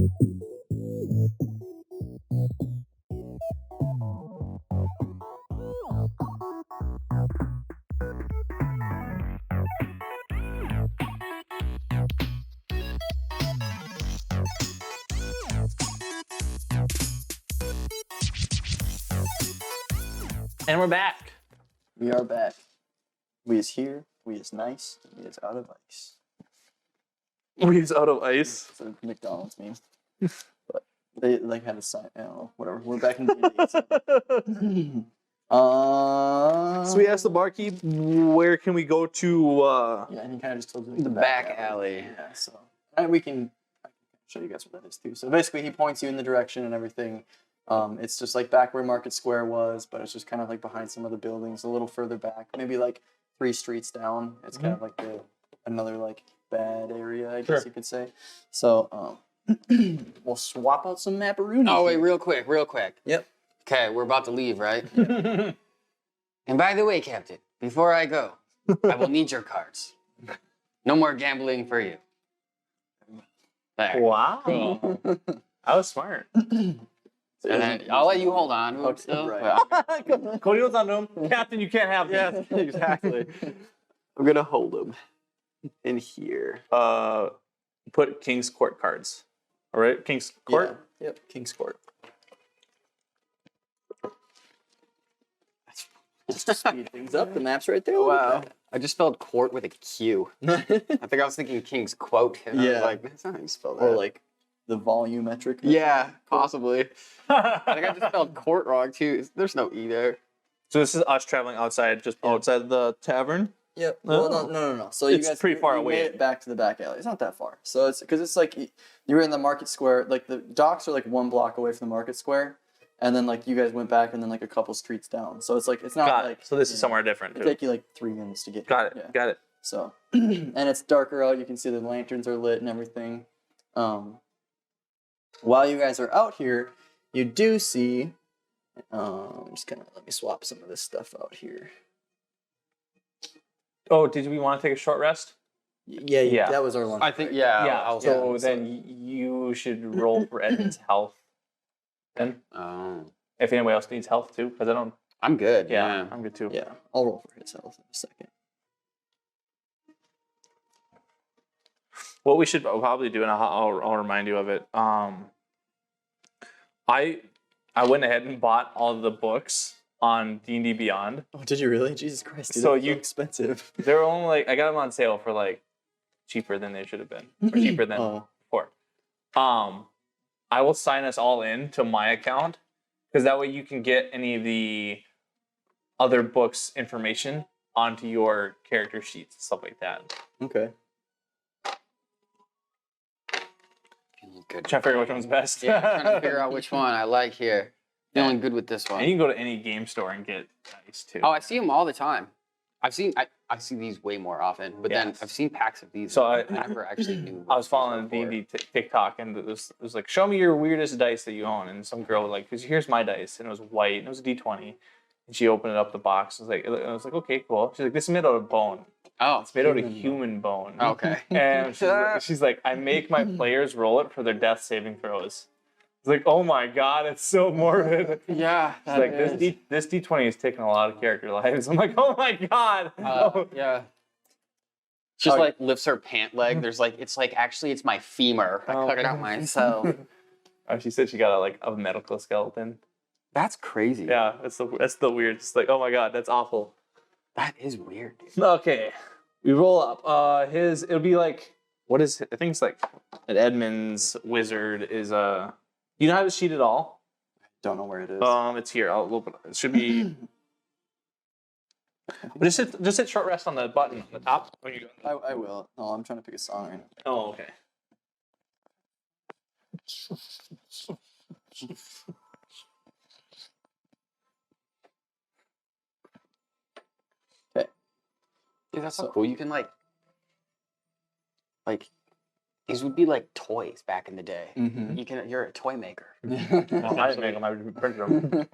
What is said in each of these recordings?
And we're back. We are back. We is here. We is nice. We is out of ice. We's out of ice. It's a McDonald's meme. But they like had a sign. I don't know. Whatever. We're back in the So we asked the barkeep, where can we go to? Yeah, and he kind of just told you The back alley. Yeah, so and I can show you guys what that is too. So basically, he points you in the direction and everything. It's just like back where Market Square was, but it's just kind of like behind some of the buildings, a little further back, maybe like 3 streets down. It's kind of like another like bad area, I guess you could say. So we'll swap out some macaroons. Oh wait, real quick. Yep. Okay, we're about to leave, right? And by the way, Captain, before I go, I will need your cards. No more gambling for you. There. Wow. Cool. I was smart. And then I'll let you hold on to him still. Right. Cody holds on to him. Captain, you can't have this. Yeah, exactly. I'm gonna hold him in here. Put King's Court cards. All right, King's Court. Yeah. Yep, King's Court. Just to speed things up, the map's right there. Wow. I just spelled court with a Q. I think I was thinking King's Quote. And I was like, that's not how you spell that. Or like the volumetric. Yeah, possibly. I think I just spelled court wrong too. There's no E there. So this is us traveling outside, just outside the tavern. Yep. Well, no. So It's you guys pretty far away. made it back to the back alley. It's not that far. So it's because it's like you were in the market square. Like the docks are like 1 block away from the market square, and then like you guys went back and then like a couple streets down. So it's like it's not Got like. it. So this is somewhere different. It'd take you like 3 minutes to get. Got it. Yeah. Got it. So, and it's darker out. You can see the lanterns are lit and everything. While you guys are out here, you do see. Just kind of let me swap some of this stuff out here. Oh, did we want to take a short rest? Yeah. That was our lunch. I think, break. yeah. So then you should roll for Edmund's health. Then, if anybody else needs health too, because I don't. I'm good. Yeah, I'm good too. Yeah, I'll roll for his health in a second. What we should probably do, and I'll remind you of it. I went ahead and bought all the books on D&D Beyond. Oh, did you really? Jesus Christ! Dude, So they're expensive. They're only like I got them on sale for like cheaper than they should have been, or cheaper than before. I will sign us all in to my account because that way you can get any of the other books information onto your character sheets and stuff like that. Okay. Good. Trying to figure out which one's best. Yeah, trying to figure out which one I like here. Feeling good with this one. And you can go to any game store and get dice too. Oh, I see them all the time. I see these way more often, but then I've seen packs of these. So I never actually knew. I was following D&D TikTok, and it was like, show me your weirdest dice that you own. And some girl was like, because here's my dice, and it was white, and it was a D20. And she opened it up the box. I was like, okay, cool. She's like, this is made out of bone. Oh, it's made out of human bone. Okay. And she's like, I make my players roll it for their death saving throws. It's like, oh my god, it's so morbid. Yeah. She's like, this D20 is taking a lot of character lives. I'm like, oh my god. Yeah. She just like lifts her pant leg. There's like, it's my femur. I cut it out myself. She said she got a medical skeleton. That's crazy. Yeah, that's the weird. It's like, oh my god, that's awful. That is weird, dude. Okay, we roll up. It'll be like, what is it? I think it's like an Edmund's wizard is you don't have a sheet at all? Don't know where it is. It's here. I'll open it. It should be. Just hit short rest on the button on the top. When you go. I will. No, I'm trying to pick a song right now. Oh, okay. Okay. Dude, that's so cool. You can like these would be like toys back in the day. Mm-hmm. You're a toy maker. I didn't make them. I printed them.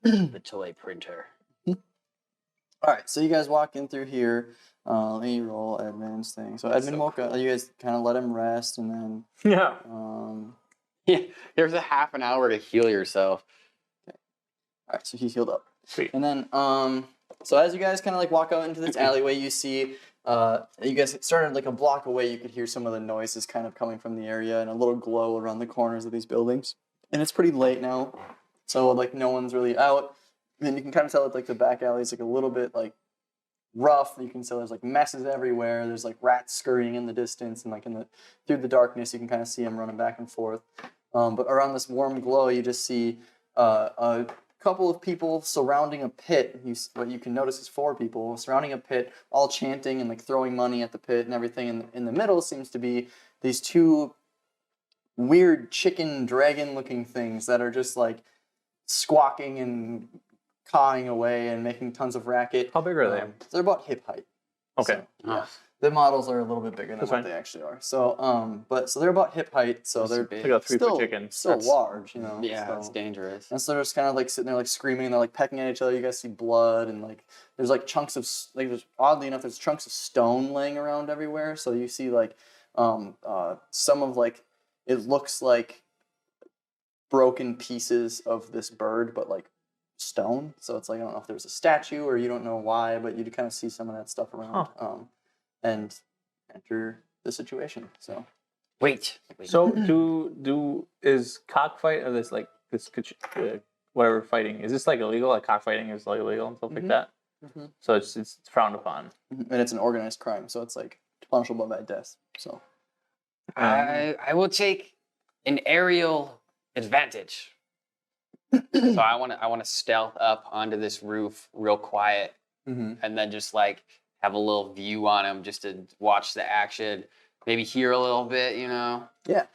The toy printer. All right, so you guys walk in through here. Let me roll Edmund's thing. So Edmund woke up. You guys kind of let him rest, and then Yeah, there's a half an hour to heal yourself. All right, so he healed up. Sweet. And then, so as you guys kind of like walk out into this alleyway, you see, you guys started like a block away. You could hear some of the noises kind of coming from the area and a little glow around the corners of these buildings. And it's pretty late now, so like no one's really out. And you can kind of tell that like the back alley is like a little bit like rough. You can tell there's like messes everywhere. There's like rats scurrying in the distance, and like through the darkness, you can kind of see them running back and forth. But around this warm glow, you just see a couple of people surrounding a pit. What you can notice is 4 people surrounding a pit, all chanting and like throwing money at the pit and everything. And in the middle seems to be these 2 weird chicken dragon looking things that are just like squawking and cawing away and making tons of racket. How big are they? They're about hip height. Okay. So, yeah. The models are a little bit bigger than what they actually are. So, so they're about hip height. So they're big. Like a 3-foot still, chicken. still large, you know. Yeah, so. it's dangerous. And so they're just kind of like sitting there like screaming and they're like pecking at each other. You guys see blood and like there's like chunks of like oddly enough there's chunks of stone laying around everywhere. So you see like some of like it looks like broken pieces of this bird, but like stone. So it's like I don't know if there's a statue or you don't know why, but you kind of see some of that stuff around and enter the situation. So Wait. So is cockfight or this whatever fighting, is this like illegal? Like cockfighting is like illegal and stuff like that? Mm-hmm. So it's frowned upon. And it's an organized crime, so it's like punishable by death. So I will take an aerial advantage. So I want to stealth up onto this roof real quiet, and then just like have a little view on him just to watch the action, maybe hear a little bit, you know. Yeah.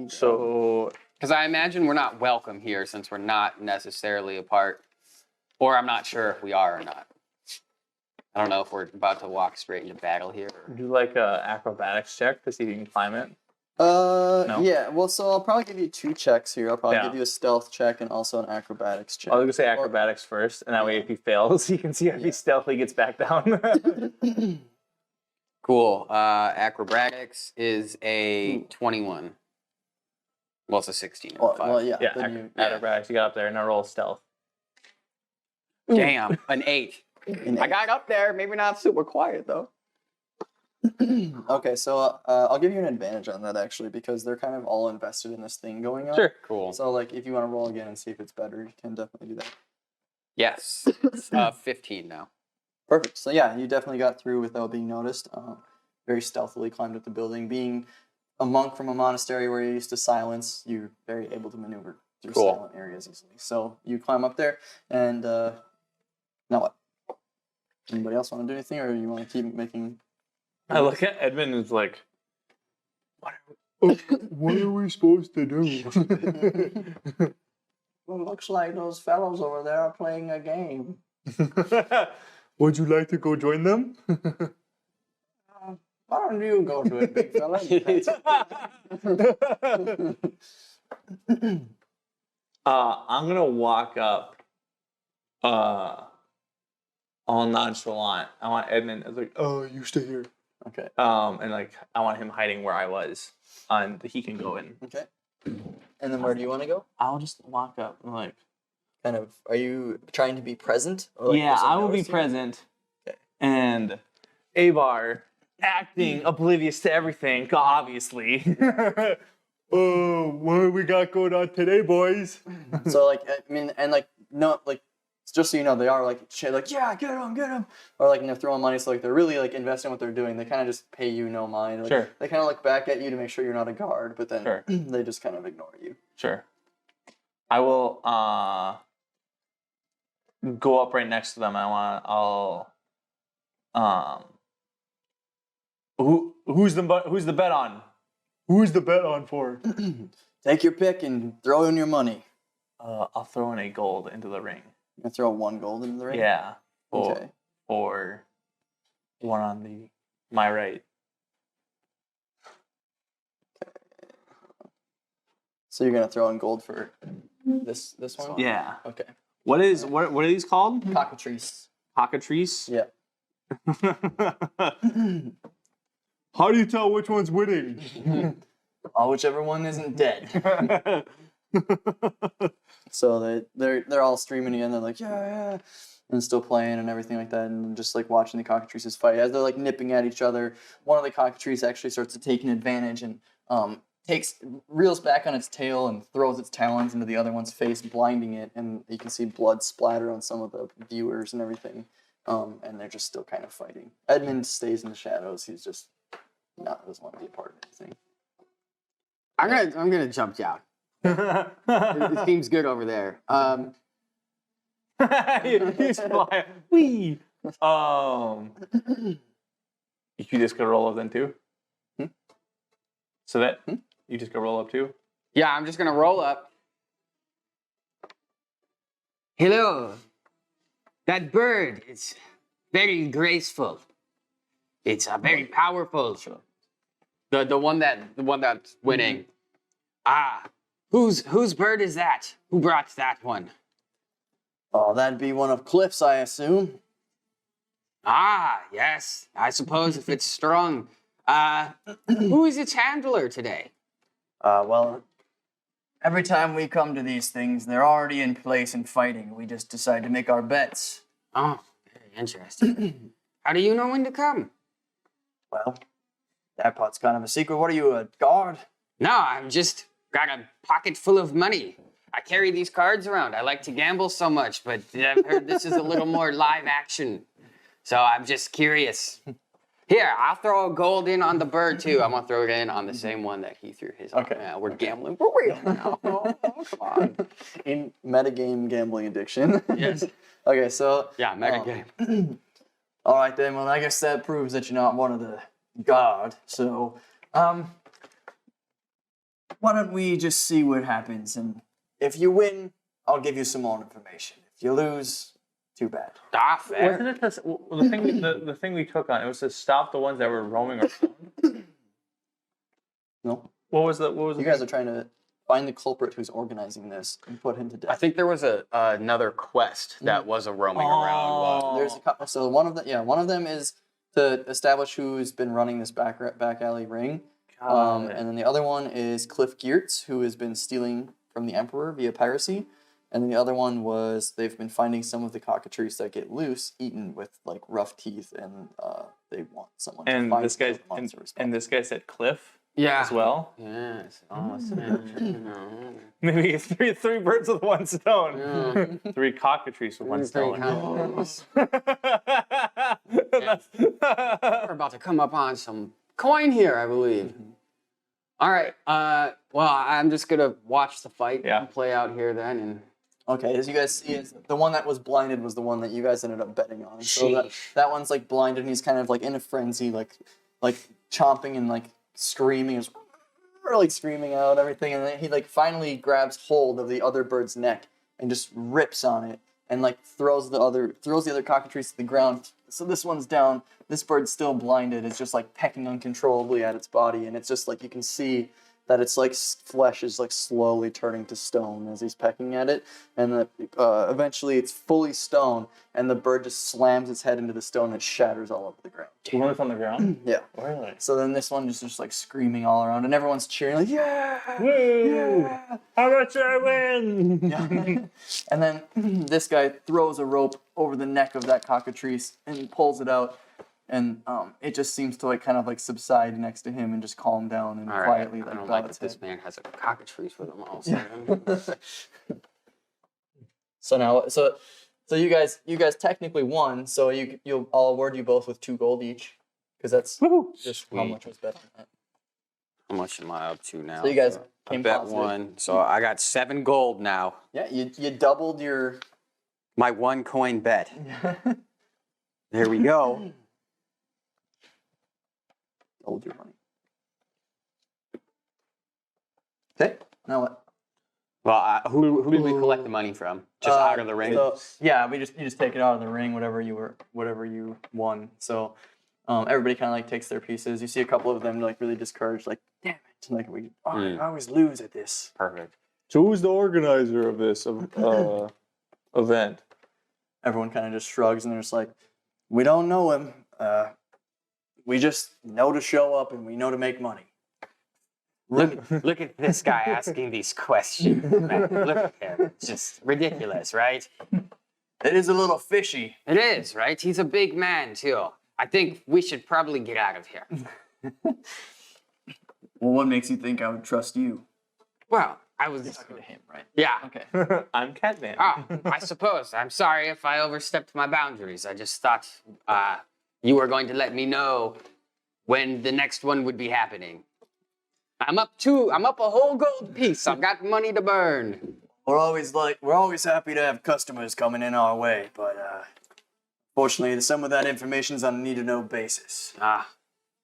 So because I imagine we're not welcome here since we're not necessarily a part, or I'm not sure if we are or not. I don't know if we're about to walk straight into battle here. do like a acrobatics check to see if you can climb it. No? Yeah, well, so I'll probably give you 2 checks here. I'll probably give you a stealth check and also an acrobatics check. I was gonna say acrobatics first, and that way if he fails, you can see if he stealthily gets back down. Cool. Acrobatics is a 21. Well, it's a 16. Well, yeah. Yeah, acrobatics. You got up there, and now roll stealth. Damn, an 8. I got up there. Maybe not super quiet though. Okay, so I'll give you an advantage on that actually because they're kind of all invested in this thing going on. Sure. Cool. So like if you want to roll again and see if it's better, you can definitely do that. Yes. 15 now. Perfect. So yeah, you definitely got through without being noticed. Very stealthily climbed up the building. Being a monk from a monastery where you're used to silence, you're very able to maneuver through silent areas easily. So you climb up there, and now what? Anybody else want to do anything, or you want to keep making? I look at Edmund and is like, what are we supposed to do? Well, looks like those fellows over there are playing a game. Would you like to go join them? Why don't you go to it, big fella? I'm gonna walk up all nonchalant. I want Edmund. I was like, oh, you stay here. Okay. And like I want him hiding where I was, and he can go in. Okay. And then where do you want to go? I'll just walk up and like. Kind of. Are you trying to be present? Or like Yeah, I will be present. Okay. And Abar acting oblivious to everything, obviously. Oh, what we got going on today, boys? So like, I mean, and like, no, like, just so you know, they are like, yeah, get him, or like, they're throwing money, so like, they're really like investing in what they're doing. They kind of just pay you no mind. Like, Sure. They kind of look back at you to make sure you're not a guard, but then Sure. they just kind of ignore you. Sure. I will go up right next to them. Who's the bet on? Who's the bet on for? Take your pick and throw in your money. I'll throw in a gold into the ring. You throw 1 gold into the ring? Yeah. Okay. For one on my right. So you're gonna throw in gold for this one? Yeah. Okay. What are these called? Cockatrice. Cockatrice? Yeah. How do you tell which one's winning? whichever one isn't dead. So they're all streaming again. They're like, yeah, and still playing and everything like that, and just like watching the cockatrices fight as they're like nipping at each other. One of the cockatrices actually starts to take an advantage and reels back on its tail and throws its talons into the other one's face, blinding it, and you can see blood splatter on some of the viewers and everything. And they're just still kind of fighting. Edmund stays in the shadows. He's just doesn't want to be a part of anything. I'm gonna jump down. It seems good over there. He's flying. Wee. You just gonna roll up then too? So that you just gonna roll up too? Yeah, I'm just gonna roll up. Hello. That bird is very graceful. It's very powerful. The one that's winning. Ah, whose bird is that? Who brought that one? Oh, that'd be one of Cliff's, I assume. Ah, yes. I suppose if it's strong. Who is its handler today? Well, every time we come to these things, they're already in place and fighting. We just decide to make our bets. Oh, very interesting. How do you know when to come? Well, that part's kind of a secret. What are you, a guard? No, I've just got a pocket full of money. I carry these cards around. I like to gamble so much, but I've heard this is a little more live action. So I'm just curious. Here, I'll throw a gold in on the bird too. I'm gonna throw it in on the same one that he threw his on. Okay. Yeah, we're gambling for real now. Oh, come on. In metagame gambling addiction. Yes. Okay, so... Yeah, mega game. All right, then. Well, I guess that proves that you're not one of the guard. So, why don't we just see what happens? And if you win, I'll give you some more information. If you lose, too bad. Ah, fair. Wasn't it the thing we took on? It was to stop the ones that were roaming around. No. What was the? You guys are trying to find the culprit who's organizing this and put him to death. I think there was another quest that was a roaming around one. There's a couple. So one of them is to establish who's been running this back alley ring. And then the other one is Cliff Geertz, who has been stealing from the Emperor via piracy. And then the other one was they've been finding some of the cockatrices that get loose, eaten with like rough teeth, and they want someone to find this guy said Cliff. Yeah. As well. Yes. Awesome. Maybe three birds with one stone. Yeah. 3 cockatrices with one stone. We're about to come up on some coin here, I believe. All right. Well, I'm just gonna watch the fight play out here then, and. Okay, as you guys see, the one that was blinded was the one that you guys ended up betting on. So that one's like blinded, and he's kind of like in a frenzy, like chomping and like screaming, really screaming out everything, and then he like finally grabs hold of the other bird's neck and just rips on it, and like throws the other cockatrice to the ground. So this one's down. This bird's still blinded. It's just like pecking uncontrollably at its body, and it's just like you can see that its like flesh is like slowly turning to stone as he's pecking at it, and eventually it's fully stone, and the bird just slams its head into the stone and it shatters all over the ground. The one that's on the ground? Yeah. Really? So then this one just like screaming all around, and everyone's cheering like, yeah! Woo! Yeah! How much I win? Yeah. And then this guy throws a rope over the neck of that cockatrice and pulls it out. And it just seems to like kind of like subside next to him and just calm down and quietly like bow its head. This man has a cockatrice with him also. Yeah. So now, so you guys technically won. So I'll award you both with 2 gold each, because that's just how much was bet on that. How much am I up to now? So you guys I came bet positive. 1. So I got 7 gold now. Yeah, you doubled your my 1 coin bet. There we go. Hold your money. Okay, now what? Well, who did we collect the money from? Just out of the ring? So, yeah, you just take it out of the ring, whatever you won. So everybody kind of like takes their pieces. You see a couple of them like really discouraged, like damn it, like I always lose at this. Perfect. So who's the organizer of this event? Everyone kind of just shrugs and they're just like, we don't know him. We just know to show up and we know to make money. Look at this guy asking these questions, man. Look at him. It's just ridiculous, right? It is a little fishy. It is, right? He's a big man, too. I think we should probably get out of here. Well, what makes you think I would trust you? Well, I was... Talking to him, right? Yeah. Okay. I'm Catman. I suppose. I'm sorry if I overstepped my boundaries. I just thought you were going to let me know when the next one would be happening. I'm up a whole gold piece. I've got money to burn. We're always happy to have customers coming in our way, but fortunately, some of that information's on a need-to-know basis.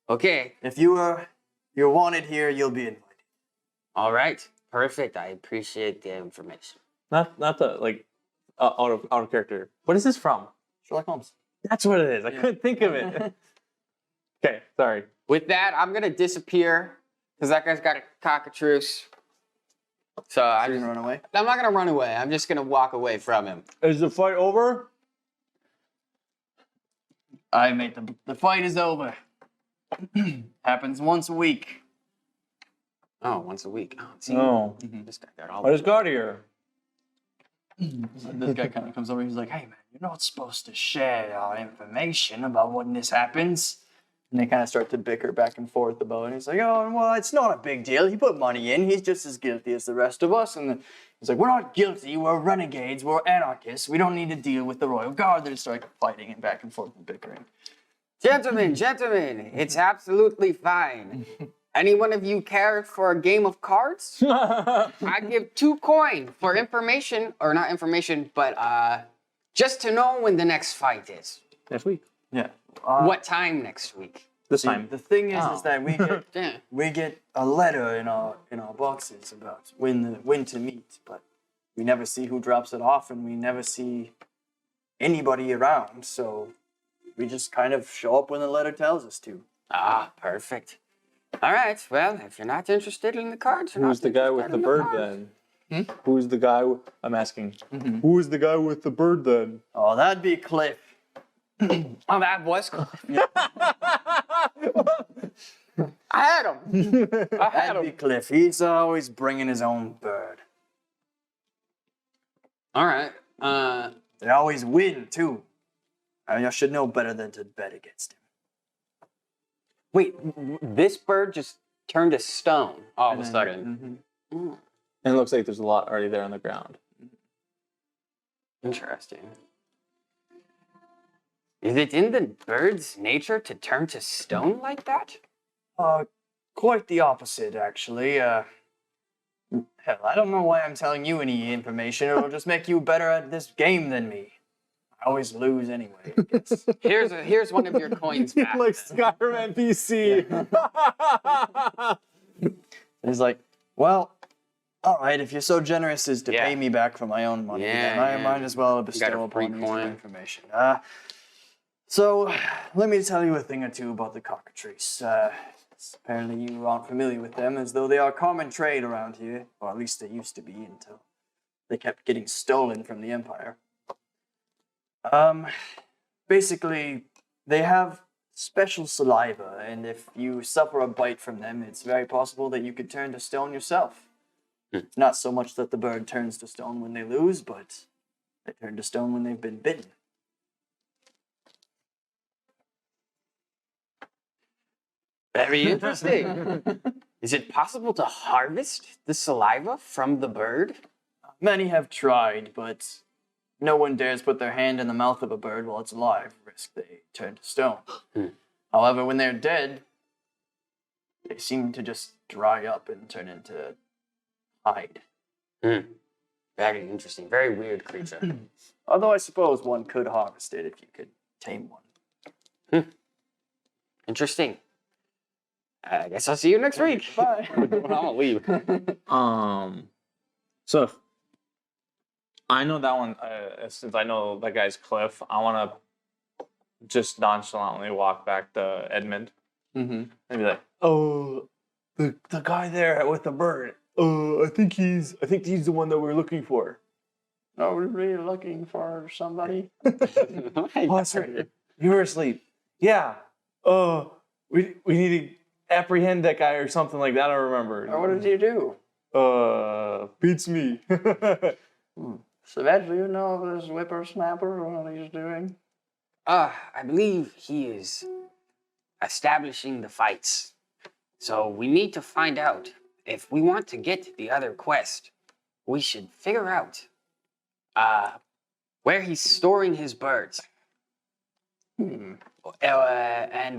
Okay. If you're wanted here, you'll be invited. All right. Perfect. I appreciate the information. Not the like out of character. What is this from? Sherlock Holmes. That's what it is. I couldn't think of it. Okay, sorry. With that, I'm gonna disappear because that guy's got a cockatrice. So I'm gonna run away. I'm not gonna run away. I'm just gonna walk away from him. Is the fight over? I made the fight is over. Happens once a week. Oh, once a week. Oh, see, No. This guy got all. I just got here. This guy kind of comes over. He's like, "Hey man, you're not supposed to share our information about when this happens." And they kind of start to bicker back and forth about it. And he's like, "Oh, well, it's not a big deal. He put money in. He's just as guilty as the rest of us." And then he's like, "We're not guilty. We're renegades. We're anarchists. We don't need to deal with the royal guard." They just start fighting and back and forth and bickering. Gentlemen, it's absolutely fine. Any one of you care for a game of cards? I give 2 coin for information, or not information, but just to know when the next fight is. Next week. Yeah. What time next week? This See, time. the thing is that Yeah. we get a letter in our boxes about when to meet, but we never see who drops it off, and we never see anybody around. So we just kind of show up when the letter tells us to. Perfect. All right. Well, if you're not interested in the cards, you're Who's not the guy with interested the in bird cards. then? Who's the guy? I'm asking. Who's the guy with the bird then? Oh, that'd be Cliff. Oh, that was cool. I had him. That'd be Cliff. He's always bringing his own bird. All right. They always win too. I mean, I should know better than to bet against him. Wait, this bird just turned to stone all of a sudden. And it looks like there's a lot already there on the ground. Interesting. Is it in the bird's nature to turn to stone like that? Quite the opposite, actually. Hell, I don't know why I'm telling you any information. It'll just make you better at this game than me. I always lose anyway, I guess. Here's one of your coins back. Like Skyrim NPC. He's like, well, all right, if you're so generous as to Yeah. pay me back for my own money, then I might as well bestow upon you some information. So, let me tell you a thing or two about the cockatrice. Apparently you aren't familiar with them, as though they are common trade around here, or at least they used to be until they kept getting stolen from the Empire. Basically, they have special saliva, and if you suffer a bite from them, it's very possible that you could turn to stone yourself. It's not so much that the bird turns to stone when they lose, but they turn to stone when they've been bitten. Very interesting. Is it possible to harvest the saliva from the bird? Many have tried, but no one dares put their hand in the mouth of a bird while it's alive, risk they turn to stone. However, when they're dead, they seem to just dry up and turn into hide. Very interesting. Very weird creature. Although I suppose one could harvest it if you could tame one. Interesting. I guess I'll see you next week. Bye. I'm gonna leave. So if I know that one, since I know that guy's Cliff, I want to just nonchalantly walk back to Edmund and be like, "Oh, the guy there with the bird. I think he's the one that we're looking for." Are we really looking for somebody? Oh, sorry. You were asleep. Yeah. We need to apprehend that guy or something like that. I don't remember. Or what did you do? Beats me. Savage, do you know of this whippersnapper, what he's doing? I believe he is establishing the fights. So we need to find out if we want to get the other quest. We should figure out where he's storing his birds. And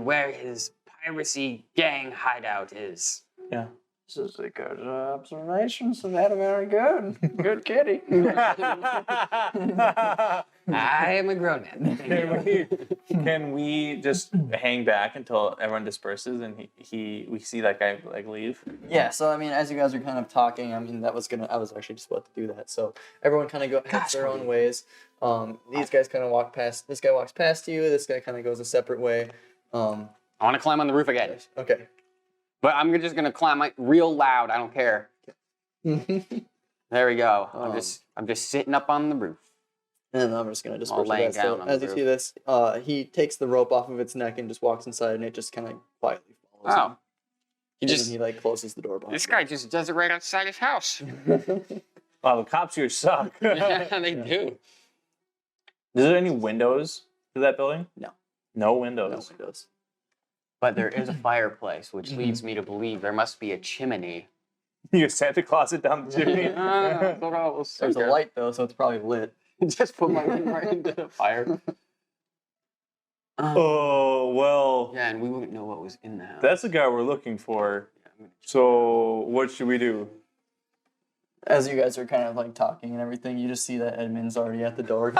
where his piracy gang hideout is. Yeah. This is a good observation, so that very good. Good kitty. I am a grown man. Can we just hang back until everyone disperses and we see that guy like leave? Yeah, so I mean, as you guys are kind of talking, I mean, I was actually just about to do that. So everyone kind of heads their own ways. These guys kind of walk past, this guy walks past you, this guy kind of goes a separate way. I want to climb on the roof again. Okay. But I'm just going to climb real loud. I don't care. There we go. I'm just sitting up on the roof. And I'm just going to disperse laying that. So down on as the you roof. see this, he takes the rope off of its neck and just walks inside, and it just kind of quietly follows him. And then he like closes the door behind This him. guy just does it right outside his house. Wow, the cops here suck. Yeah, they do. Is there any windows to that building? No. No windows. No windows. But there is a fireplace, which leads me to believe there must be a chimney. You Santa Claus it down the chimney. There's a light though, so it's probably lit. Just put my hand right into the fire. Oh, well. Yeah, and we wouldn't know what was in the house. That's the guy we're looking for. So what should we do? As you guys are kind of like talking and everything, you just see that Edmund's already at the door.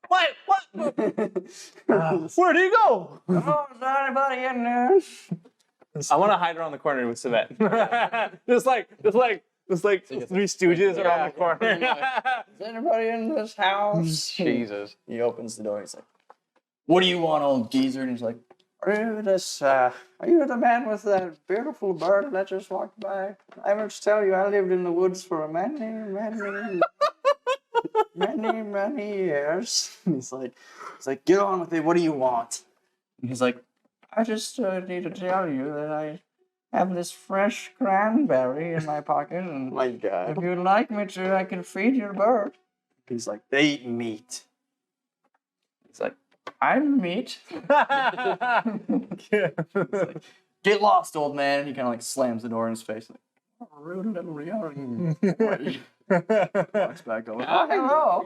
What? Where'd he go? Oh, is there anybody in there? I want to hide around the corner with Savette. just like Three Stooges around the corner. Is anybody in this house? Jesus. He opens the door. He's like, "What do you want, old geezer?" And he's like, "Are you the man with that beautiful bird that just walked by? I must tell you, I lived in the woods for many years." He's like, "Get on with it. What do you want?" And he's like, "I just need to tell you that I have this fresh cranberry in my pocket, and My God. if you'd like me to, I can feed your bird." He's like, "They eat meat." He's like, "I'm meat." "Get lost, old man." And he kind of like slams the door in his face. Like, "Oh, rude little young." Walks back over. "Oh, hello."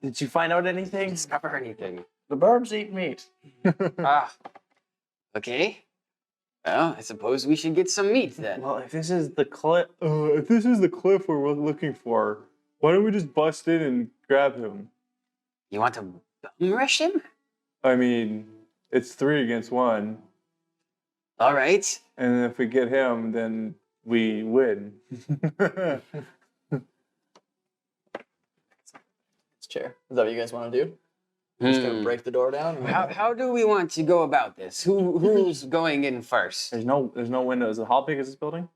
Did you find out anything? Discover anything. "The birds eat meat." Okay. Well, I suppose we should get some meat then. Well, if this is the cliff, we're looking for, why don't we just bust in and grab him? You want to bum rush him? I mean, it's 3 against 1, All right. and if we get him, then we win. It's chair. Is that what you guys want to do? Just gonna break the door down? How do we want to go about this? Who's going in first? There's no windows. How big is this building?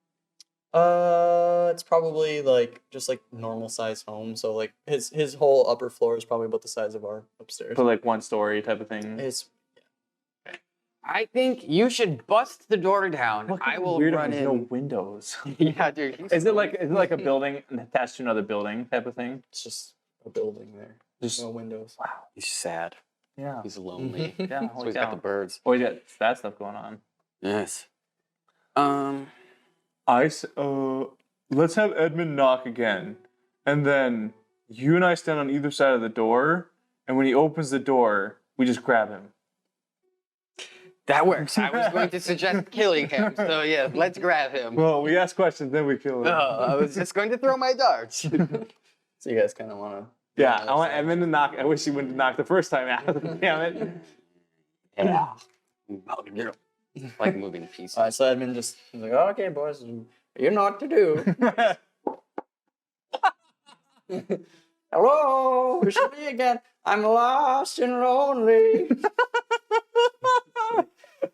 It's probably like just like normal size home. So like his whole upper floor is probably about the size of our upstairs. For like 1 story type of thing. It's I think you should bust the door down. I will run there's in. no windows. Yeah, dude. Is it like a building attached to another building type of thing? just a building there. Just No windows. wow. He's sad. Yeah. He's lonely. Yeah. So Holy he's got cow. the birds. Oh, he's got that stuff going on. Yes. Let's have Edmund knock again, and then you and I stand on either side of the door, and when he opens the door, we just grab him. That works. I was going to suggest killing him. So yeah, let's grab him. Well, we ask questions, then we kill him. I was just going to throw my darts. So you guys kind of want to. Yeah, I want Edmund to knock. I wish he wouldn't knock the first time out. Damn it. Yeah. Like moving pieces. All right, so Edmund he's like, "Oh, okay, boys, you know what to do." "Hello, it's me again. I'm lost and lonely."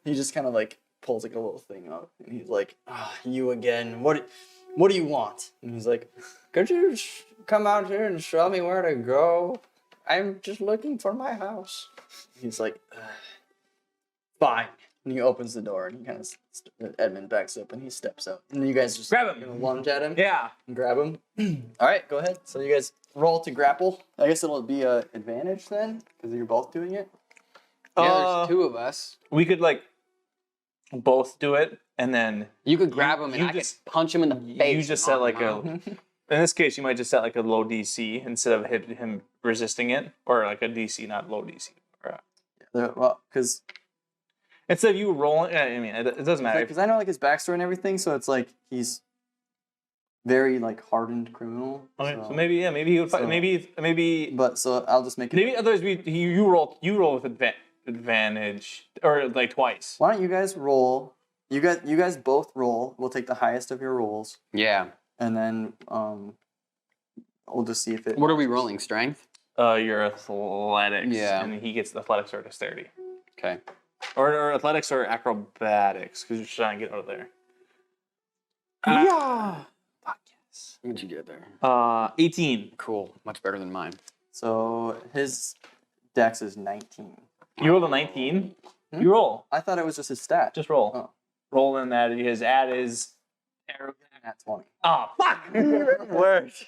He just kind of like pulls like a little thing up, and he's like, "You again? What do you want?" And he's like, "Could you come out here and show me where to go? I'm just looking for my house." He's like, fine. And he opens the door and he kind of Edmund backs up and he steps out. And you guys just Grab him. gonna lunge at him. Yeah. And grab him. All right, go ahead. So you guys roll to grapple. I guess it'll be a advantage then because you're both doing it. Yeah, there's 2 of us. We could like both do it, and then You could grab him and you I just- could punch him in the face. you just and set knock like him a. out. In this case, you might just set like a low DC instead of him resisting it, or like a DC, not low DC. Well, because Instead of you rolling, I mean, it doesn't matter. I know like his backstory and everything, so it's like he's very like hardened criminal. Okay, so maybe he would fight. so- Maybe. But so I'll just make it. Maybe otherwise you roll with advantage or like twice. Why don't you guys roll? You guys both roll. We'll take the highest of your rolls, Yeah. and then we'll just see if it. What are we rolling? Strength? Your athletics. Yeah. And he gets athletics or dexterity, Okay. or athletics or acrobatics because you're trying to get out of there. Yeah. Fuck yes. What'd you get there? 18. Cool. Much better than mine. So his dex is 19. You rolled a 19. Hmm? You roll. I thought it was just his stat. Just roll. Oh. Roll in that his ad is. Nat 20. Oh fuck! Worse.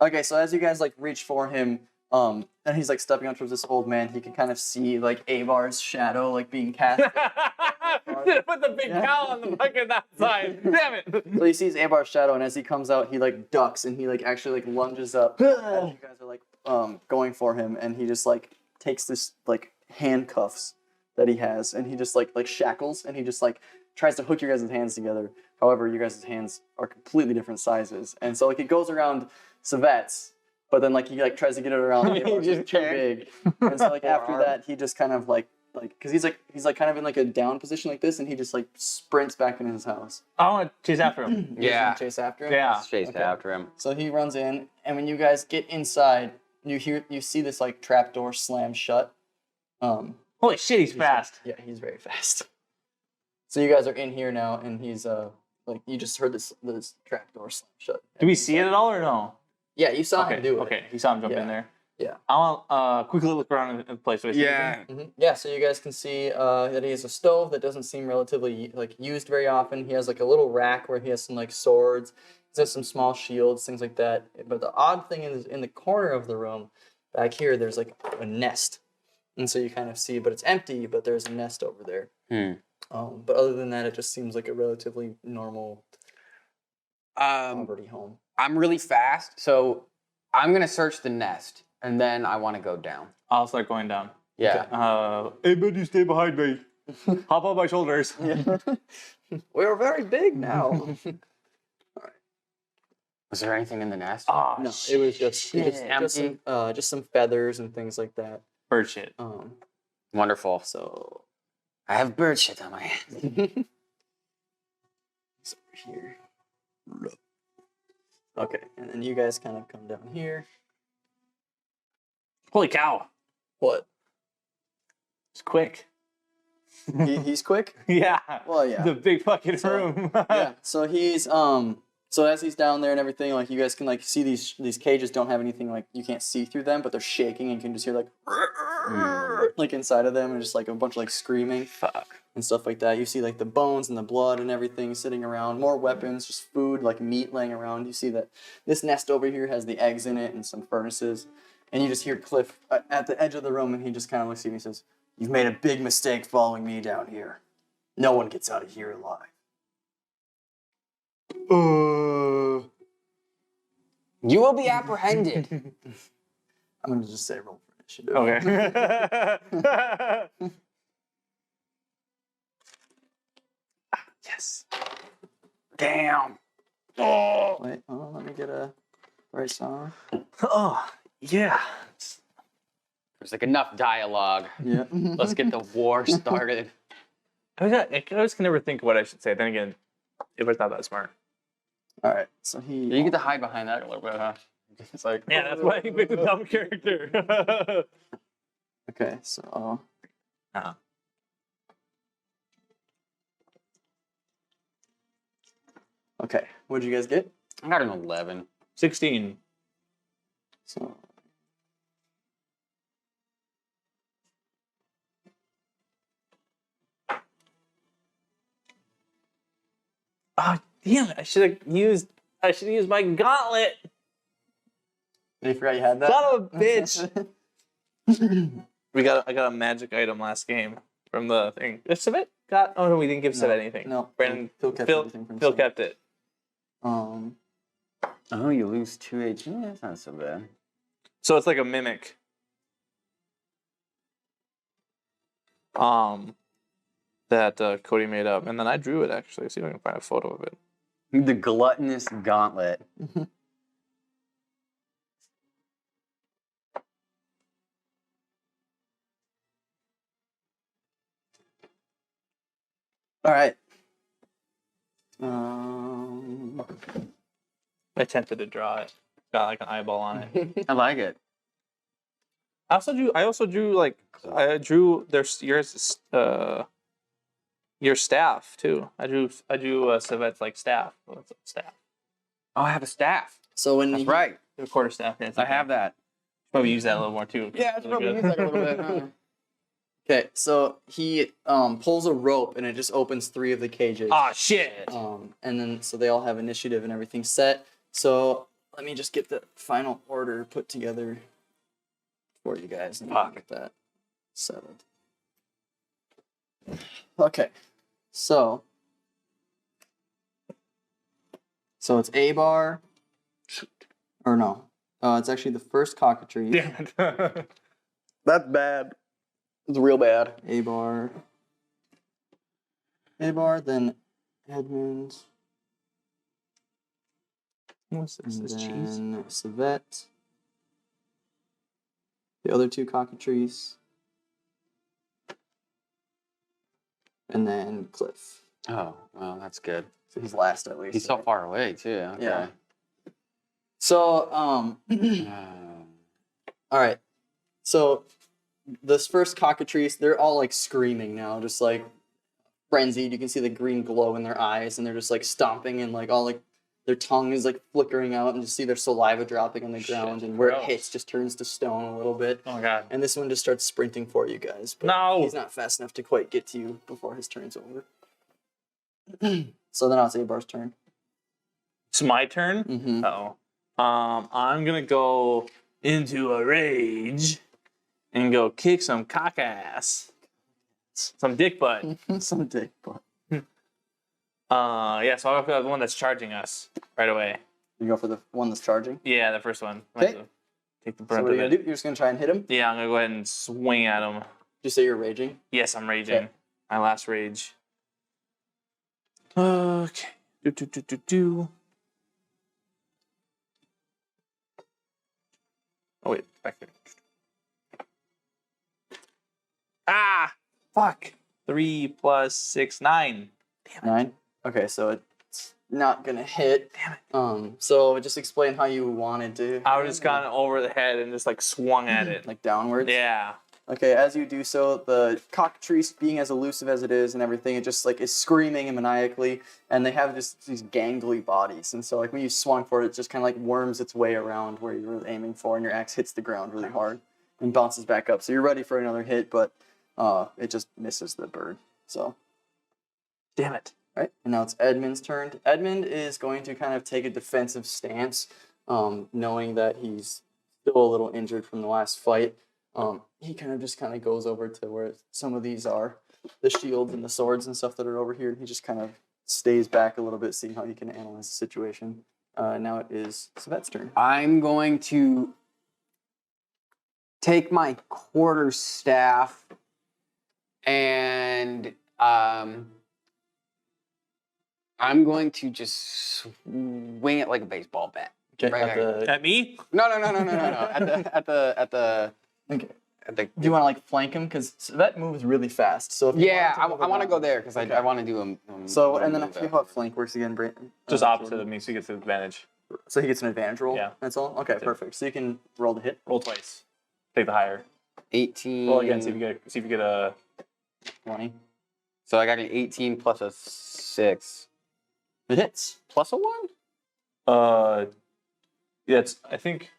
Okay, so as you guys like reach for him, and he's like stepping up towards this old man, he can kind of see like Avar's shadow like being cast. Put the big cow on the fucking outside. Damn it! So he sees Avar's shadow, and as he comes out, he like ducks and he like actually like lunges up as you guys are like going for him, and he just like takes this like handcuffs that he has, and he just like shackles, and he just like tries to hook your guys' hands together. However, your guys' hands are completely different sizes, and so like it goes around Savet's, but then like he like tries to get it around Avar's, just it's too can't. big, and so like after Forearm. that he just kind of like because he's like kind of in like a down position like this, and he just like sprints back into his house. I want to chase after him. You guys Yeah. gonna chase after him. Yeah. Chased Okay. after him. So he runs in, and when you guys get inside, you see this like trap door slam shut. Holy shit, he's fast. Yeah, he's very fast. So you guys are in here now, and he's like you just heard this trap door slam shut. Do we see it at all or no? Yeah, you saw him do it. Okay, you saw him jump Yeah. in there. Yeah. I'll quickly look around in the place. Do I see anything? Mhm. Yeah, so you guys can see that he has a stove that doesn't seem relatively like used very often. He has like a little rack where he has some like swords. He has some small shields, things like that. But the odd thing is in the corner of the room, back here, there's like a nest, and so you kind of see, but it's empty. But there's a nest over there. But other than that, it just seems like a relatively normal poverty home. I'm really fast, so I'm gonna search the nest, and then I want to go down. I'll start going down. Yeah. Hey, buddy, stay behind me. Hop on my shoulders. We're very big now. Was there anything in the nest? Oh, No, it was just Empty? just some feathers and things like that. bird shit. Wonderful. So I have bird shit on my hand. it's over here. Okay, and then you guys kind of come down here. Holy cow. What? It's quick. He's quick? Yeah. Well, yeah. The big fucking So, room. Yeah. So he's so as he's down there and everything, like you guys can like see these cages don't have anything like you can't see through them, but they're shaking and you can just hear like inside of them and just like a bunch of like screaming. Fuck. And stuff like that. You see like the bones and the blood and everything sitting around, more weapons, just food, like meat laying around. You see that this nest over here has the eggs in it and some furnaces. And you just hear Cliff at the edge of the room, and he just kind of looks at you and he says, "You've made a big mistake following me down here. No one gets out of here alive." You will be apprehended. I'm going to just say roll for initiative. Okay. Yes. Damn. Oh. Wait, let me get a right song. Oh, yeah. There's like enough dialogue. Yeah. Let's get the war started. I always can never think what I should say. Then again, it was not that smart. All right, so he... You get to hide behind that a little bit, huh? It's like, Yeah, that's why he picked a dumb character. Okay, so... Uh-huh. Okay, what did you guys get? I got an 11. 16. So... Oh, damn it. I should have used my gauntlet. You forgot you had that? Son of a bitch. I got a magic item last game from the thing. Did Civet got? Oh no, we didn't give Civet anything. No. Brandon, Phil kept everything from Phil Civet. kept it. Oh, you lose 2 HP. That's not so bad. So it's like a mimic. That Cody made up, and then I drew it actually. See if I can find a photo of it. The gluttonous gauntlet. All right. I attempted to draw it. Got like an eyeball on it. I like it. I also drew your staff too. I drew Civet's like staff. Well, it's a staff. Oh, I have a staff. So when That's right. A quarter staff. Yeah, I have that. Probably use that a little more too. Yeah, I should probably use that a little bit. Okay, so he pulls a rope and it just opens 3 of the cages. Ah, shit. And then so they all have initiative and everything set. So let me just get the final order put together for you guys and get that settled. Okay, so it's A bar, or no, it's actually the first cockatrice. Damn it. That's bad. It's real bad. A bar, then Edmonds. What's this? And This cheese? then Civet. The other 2 cockatrices. And then Cliff. Oh, well, that's good. So he's last at least. He's so right? far away, too. Okay. Yeah. So, all right. So this first cockatrice, they're all like screaming now, just like frenzied. You can see the green glow in their eyes, and they're just like stomping and like all like their tongue is like flickering out, and you see their saliva dropping on the ground, and where it hits just turns to stone a little bit. Oh my god. And this one just starts sprinting for you guys. But No. he's not fast enough to quite get to you before his turn's over. So then it's A-Bar's turn. It's my turn? Mm-hmm. Uh-oh. I'm gonna go into a rage and go kick some cock ass. Some dick butt. Some dick butt. Yeah, so I'll go for the one that's charging us right away. You go for the one that's charging? Yeah, the first one. Okay. Take the So brunt what are you of gonna it. do? You're just gonna try and hit him? Yeah, I'm gonna go ahead and swing at him. Did you say you're raging? Yes, I'm raging. Okay. My last rage. Okay. Do. Oh wait, back there. Ah! Fuck. 3 + 6, 9. Damn it. 9? Okay, so it's not gonna hit. Damn it. So just explain how you wanted to. I was just gone over the head and just like swung at it. Like downwards? Yeah. Okay, as you do so, the cockatrice, being as elusive as it is and everything, it just like is screaming maniacally, and they have just these gangly bodies. And so like when you swung for it, it just kind of like worms its way around where you were aiming for, and your axe hits the ground really hard and bounces back up. So you're ready for another hit, but it just misses the bird. So, Damn it. right, and now it's Edmund's turn. Edmund is going to kind of take a defensive stance, knowing that he's still a little injured from the last fight. He kind of goes over to where some of these are, the shields and the swords and stuff that are over here. And he just kind of stays back a little bit, seeing how he can analyze the situation. Now it is Svet's turn. I'm going to take my quarterstaff and I'm going to just swing it like a baseball bat. Okay, Right, At me? No. At the okay. at the. Do you want to like flank him? Because Svet moves really fast. So if you Yeah, wanted to I want to move go around- there because Okay. I want to do a. So, and then I move forget how flank works again, Brayton. Just opposite of me, so he gets the advantage. So he gets an advantage roll? Yeah. That's all? Okay, That's it. perfect. So you can roll the hit. Roll twice. Take the higher. 18. Roll again, see if you get a 20. So I got an 18 plus a 6 It hits. plus a 1. Yeah, I think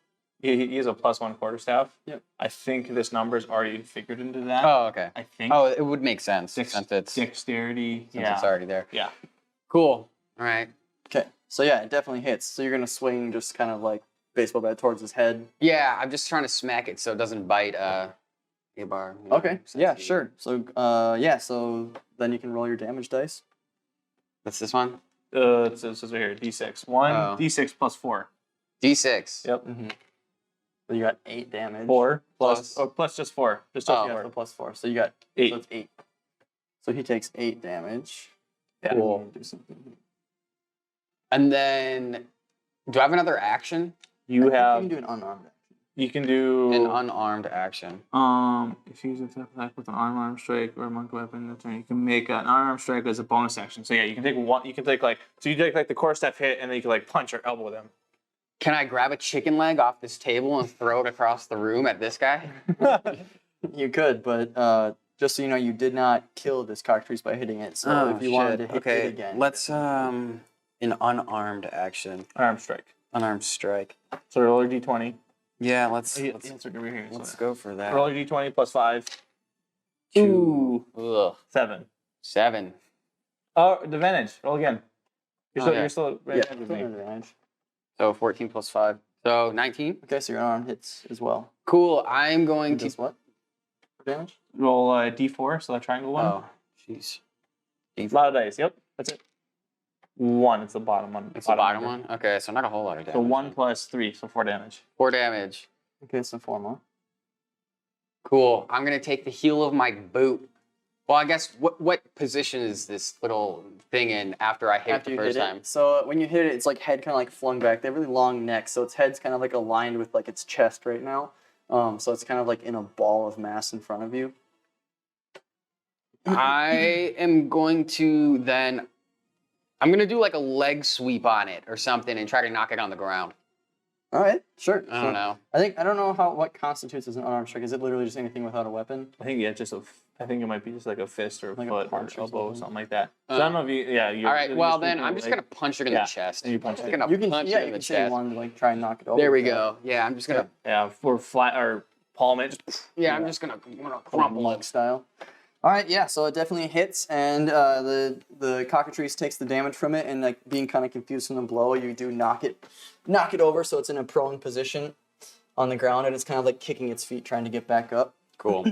he has a +1 quarterstaff. Yep. I think this number is already figured into that. Oh, okay. I think. Oh, it would make sense Six- since it's Dexterity. since it's already there. Yeah. Cool. All right. Okay, so yeah, it definitely hits. So you're gonna swing just kind of like baseball bat towards his head. Yeah, I'm just trying to smack it so it doesn't bite A-bar. Okay, yeah, sure. So so then you can roll your damage dice. What's this one? It says right here, D6. 1, Oh. D6 plus 4. D6. Yep. So you got 8 damage. 4 plus, Plus- plus just 4. Just Oh. Yeah, so plus 4. So you got 8. So it's 8. So he takes 8 damage. Yeah. Cool. Do something. And then, do I have another action? You You have, can do an unarmed action. you can do, An unarmed action. if you use an attack with an unarmed strike or a monk weapon, you can make an unarmed strike as a bonus action. So yeah, you can take one. You can take so you take the core staff hit, and then you can punch or elbow them. Can I grab a chicken leg off this table and throw it across the room at this guy? You could, but just so you know, you did not kill this cockatrice by hitting it. So if you wanted to hit it again. Let's an unarmed action. Unarmed strike. Unarmed strike. So roll your d20. Yeah, let's Over here. let's go for that. Roll your d20 plus 5. Ooh. Ugh. 7. 7. Oh, advantage. Roll again. Okay. You're still Yeah, advantage with still me. an advantage. So 14 plus 5. So 19. Okay, so your unarmed hits as well. Cool. I'm going And to. does what? For damage? Roll d4, so that triangle one. Oh, jeez. A lot of dice. Yep, that's it. 1. It's the bottom one. It's the bottom number. one? Okay, so not a whole lot of damage. So 1 plus 3, so 4 damage. 4 damage. Okay, so 4 more. Cool. I'm going to take the heel of my boot. Well, I guess, what position is this little thing in after I hit After the you first hit time? it. So when you hit it, it's like head kind of like flung back. They have really long necks, so its head's kind of like aligned with like its chest right now. So it's kind of like in a ball of mass in front of you. I am going to then, I'm going to do like a leg sweep on it or something and try to knock it on the ground. All right, sure. I don't know. I don't know what constitutes as an unarmed strike. Is it literally just anything without a weapon? I think I think it might be just like a fist or a Like a foot or punch or elbow or something. something like that. So I don't know if you All right, well then, I'm just going to punch it in the Yeah, chest. and you punch I'm it. going to You can punch yeah, it you in the can say chest. one to like try and knock it over. There we go. Yeah, I'm just going to, Yeah, for flat or palm it. Just I'm just going to crumple monk it. style. All right, yeah. So it definitely hits, and the cockatrice takes the damage from it, and like being kind of confused from the blow, you do knock it over, so it's in a prone position on the ground, and it's kind of like kicking its feet, trying to get back up. Cool.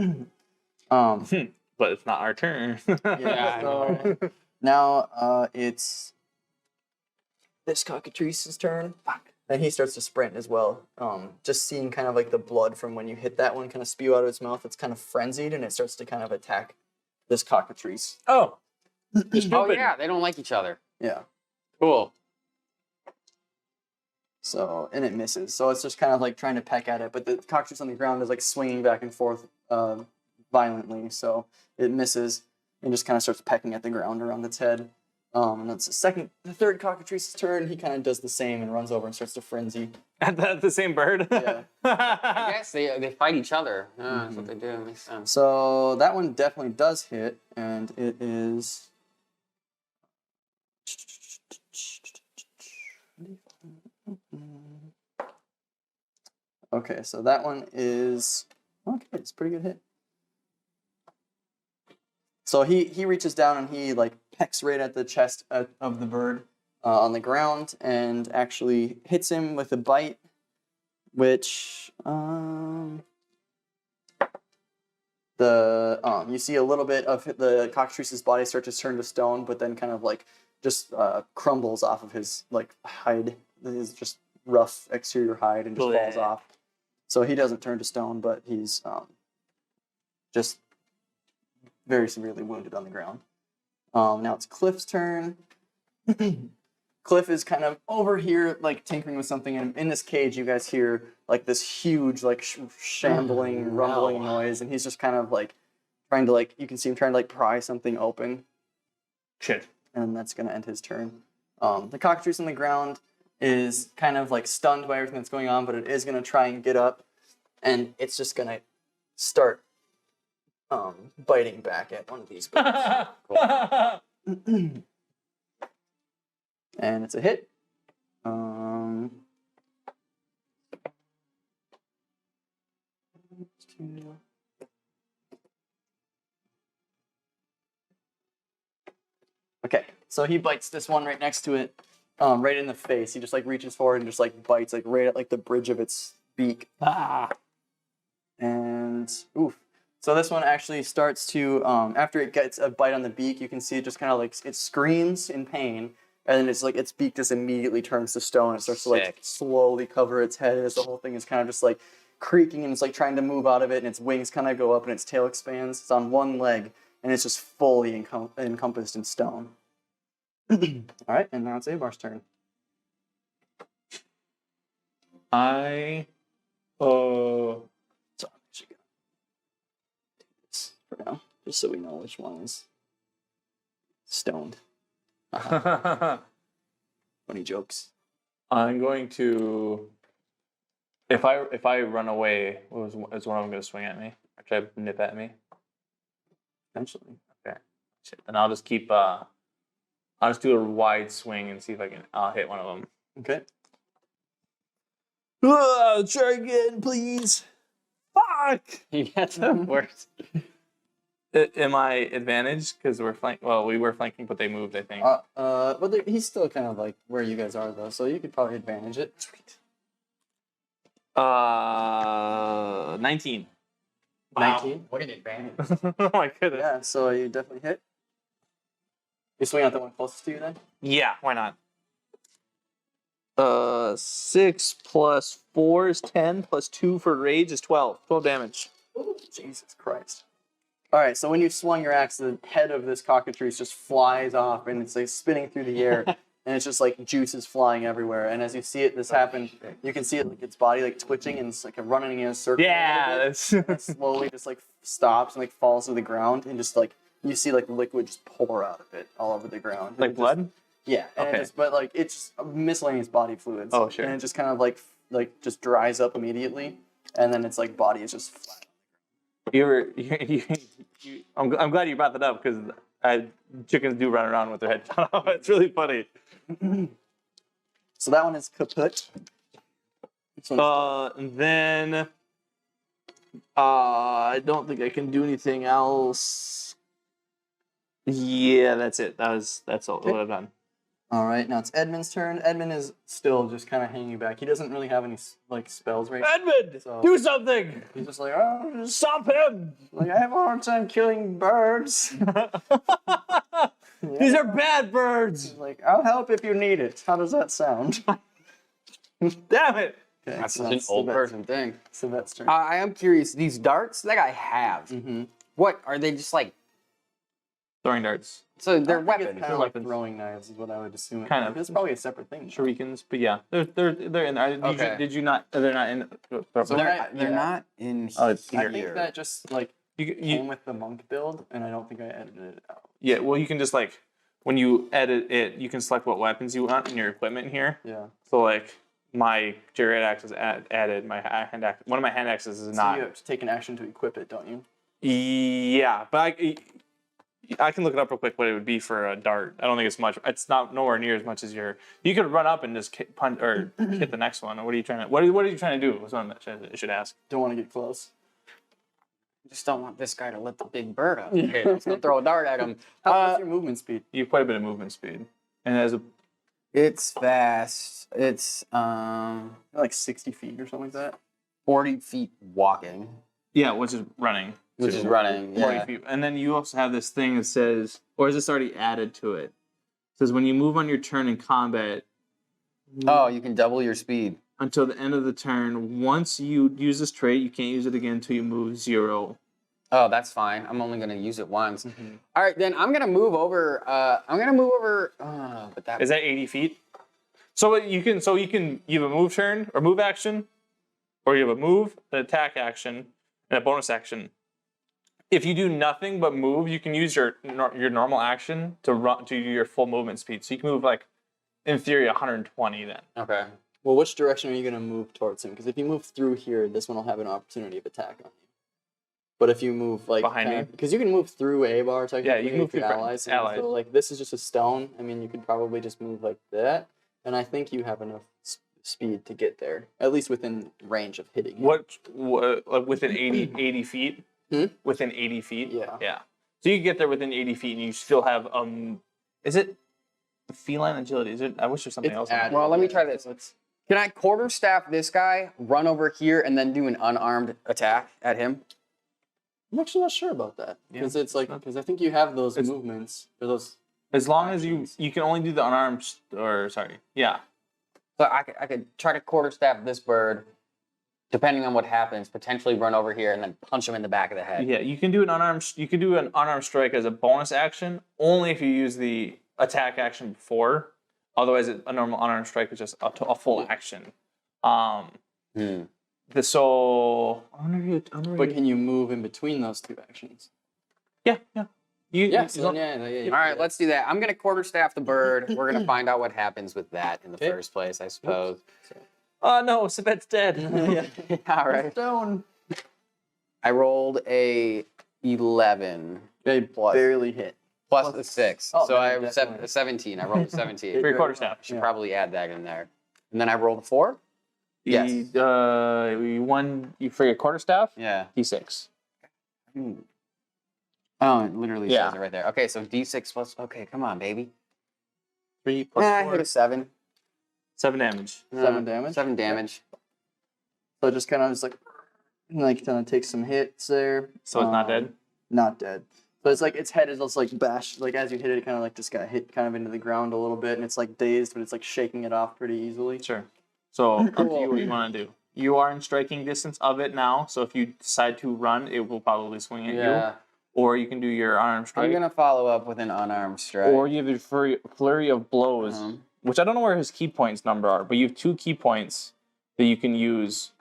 But it's not our turn. Yeah, I So now it's this cockatrice's turn. And he starts to sprint as well. Just seeing kind of like the blood from when you hit that one kind of spew out of its mouth. It's kind of frenzied, and it starts to kind of attack this cockatrice. Oh. Oh yeah, they don't like each other. Yeah. Cool. So, and it misses. So it's just kind of like trying to peck at it, but the cockatrice on the ground is like swinging back and forth violently. So it misses and just kind of starts pecking at the ground around its head. And that's the third cockatrice's turn. He kind of does the same and runs over and starts to frenzy. At the same bird? Yeah. I guess they fight each other. That's what they do. Makes sense. So that one definitely does hit, and it is. Okay, so that one is okay. It's a pretty good hit. So he reaches down and he like pecks right at the chest of the bird on the ground and actually hits him with a bite, which you see a little bit of the cockatrice's body start to turn to stone, but then kind of like just crumbles off of his like hide, his just rough exterior hide, and just falls off. So he doesn't turn to stone, but he's just very severely wounded on the ground. Now it's Cliff's turn. Cliff is kind of over here, like tinkering with something, and in this cage, you guys hear like this huge, like shambling, rumbling noise, and he's just kind of like trying to like you can see him trying to like pry something open. Shit. And that's gonna end his turn. The cockatrice on the ground is kind of like stunned by everything that's going on, but it is gonna try and get up, and it's just gonna start biting back at one of these birds. And it's a hit. Okay, So he bites this one right next to it, right in the face. He just like reaches forward and just like bites like right at like the bridge of its beak. Ah. And oof. So this one actually starts to, after it gets a bite on the beak, you can see it just kind of like, it screams in pain, and then it's like its beak just immediately turns to stone. It starts to like slowly cover its head as the whole thing is kind of just like creaking, and it's like trying to move out of it, and its wings kind of go up and its tail expands. It's on one leg, and it's just fully encompassed in stone. All right, and now it's Abar's turn. So I'm actually gonna do this for now, just so we know which one is stoned. Funny jokes. I'm going to. If I run away, is one of them going to swing at me or try to nip at me? Eventually. Okay. Shit. Then I'll just keep. I'll just do a wide swing and see if I can. I'll hit one of them. Okay. Try again, please. Fuck. That's the worst. Am I advantaged because we're flanking? Well, we were flanking, but they moved. I think. But he's still kind of like where you guys are though, so you could probably advantage it. Sweet. 19. Wow. 19. What an advantage. Oh my goodness. Yeah, so you definitely hit. You swing out the one closest to you then? Yeah, why not? 6 plus 4 is 10, plus 2 for rage is 12. 12 damage. Ooh, Jesus Christ. All right, so when you swung your axe, the head of this cockatrice just flies off, and it's like spinning through the air, and it's just like juices flying everywhere. And as you see this happen, you can see it like its body like twitching and it's like running in a circle. Yeah, that's it slowly just like stops and like falls to the ground, and just like you see like liquid just pour out of it all over the ground. like just, blood? Yeah, and Okay. it just, but like it's just miscellaneous body fluids. Oh, sure. And it just kind of like just dries up immediately, and then its like body is just flat. I'm glad you brought that up because chickens do run around with their head cut off. It's really funny. So that one is kaput. This one's Then I don't think I can do anything else. Yeah, that's it. That's all. Okay. What I've done. all right. Now it's Edmund's turn. Edmund is still just kind of hanging back. He doesn't really have any like spells right now. Edmund, So- do something! He's just like, oh, just, Stop him! like I have a hard time killing birds. These are bad birds. He's like, I'll help if you need it. How does that sound? Damn it! Okay, That's so such an that's old Savet's- person thing. Savet's turn. I am curious. These darts that I have, Mm-hmm. what are they? Just like Throwing darts, so? They're It's weapons. kind of like weapons. throwing knives is what I would assume. Kind of. It's probably a separate thing. shurikens, but yeah, they're in there. Okay. Did you not? They're not in. So They're yeah. not in Oh, it's I here. think that just like You came with the monk build, and I don't think I edited it out. yeah. Well, you can just like when you edit it, you can select what weapons you want in your equipment here. Yeah. So like my Jared axe is added. My hand axe, one of my hand axes is So not. you have to take an action to equip it, don't you? Yeah, but I can look it up real quick what it would be for a dart. I don't think it's much. It's not nowhere near as much as your. You could run up and just punch or hit the next one. Or what are you trying to? What are you trying to do? Was one that I should ask. Don't want to get close. I just don't want this guy to let the big bird up. Okay, I'm just gonna throw a dart at him. What's your movement speed? You have quite a bit of movement speed, and as a It's fast. It's Like 60 feet or something like that. 40 feet walking, yeah, which is running. which is running. 40 Yeah. feet. And then you also have this thing that says, or is this already added to it? It says when you move on your turn in combat Oh, you can double your speed. until the end of the turn. Once you use this trait, you can't use it again until you move 0. Oh, that's fine. I'm only gonna use it once. All right, then I'm gonna move over. But that Is that 80 feet? So you can you have a move turn or move action, or you have a move, an attack action, and a bonus action. If you do nothing but move, you can use your normal action to run to your full movement speed. So you can move like, in theory, 120 then. okay. Well, which direction are you going to move towards him? Because if you move through here, this one will have an opportunity of attack on you. But if you move like Behind me? because you can move through Abar technically. Yeah, you can move with your through allies. allies. So like this is just a stone. I mean, you could probably just move like that, and I think you have enough speed to get there, at least within range of hitting him. What like within 80 feet? Within 80 feet? Yeah. Yeah. So you can get there within 80 feet, and you still have is it The feline agility. Is it? I wish there's something else. added. Well, let me try Yeah, this. so it's- Can I quarterstaff this guy, run over here, and then do an unarmed attack at him? I'm actually not sure about that because it's like because I think you have those movements or those. As long as actions. you can only do the unarmed or sorry. Yeah. So I could try to quarterstaff this bird, depending on what happens, potentially run over here and then punch him in the back of the head. Yeah, you can do an unarmed. You can do an unarmed strike as a bonus action only if you use the attack action before. Otherwise, a normal unarmed strike is just a full action. So I wonder But can you move in between those two actions? Yeah. Yeah. So Yeah. All right, let's do that. I'm gonna quarterstaff the bird. We're gonna find out what happens with that in the first place, I suppose. Oh no, Sabet's dead. Yeah. All right. Stone. I rolled a 11 They barely hit. plus a 6, Oh, so then I have definitely. a 17. I rolled a 17. For your quarterstaff. Should probably add that in there. And then I rolled a 4. Yes. You for your quarterstaff. Yeah. D6. Oh, it literally Yeah. says it right there. Okay, so D6 plus. Okay, come on, baby. 3 plus I 4. hit a 7. 7 damage. 7 damage? 7 damage. So just kind of just like kind of takes some hits there. So it's not dead. Not dead. But it's like its head is just like bashed. Like as you hit it, kind of like just got hit kind of into the ground a little bit, and it's like dazed, but it's like shaking it off pretty easily. Sure. So up to you what you want to do. You are in striking distance of it now, so if you decide to run, it will probably swing at you. Or you can do your unarmed strike. I'm gonna follow up with an unarmed strike. Or you have your flurry of blows, which I don't know where his key points number are, but you have 2 key points that you can use.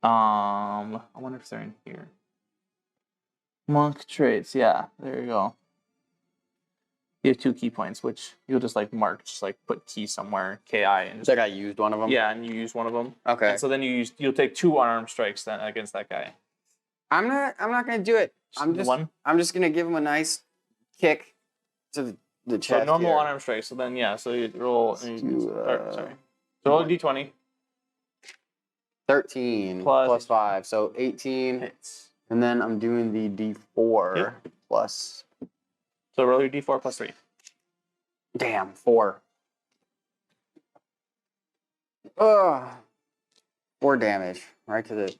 I wonder if they're in here. Monk traits, yeah, there you go. You have 2 key points, which you'll just like mark, just like put key somewhere, KI, and just, So I used one of them. yeah, and you use one of them. Okay. And so then you'll take 2 unarmed strikes then against that guy. I'm not gonna do it. I'm just gonna give him a nice kick to the chest. So normal here. unarmed strike. So then so you roll. Sorry. So roll a d20. 13 Plus- plus 5, so 18. Hits. And then I'm doing the D4 plus. So roll your d4 plus 3. Damn, 4. Ugh. 4 damage, right to the.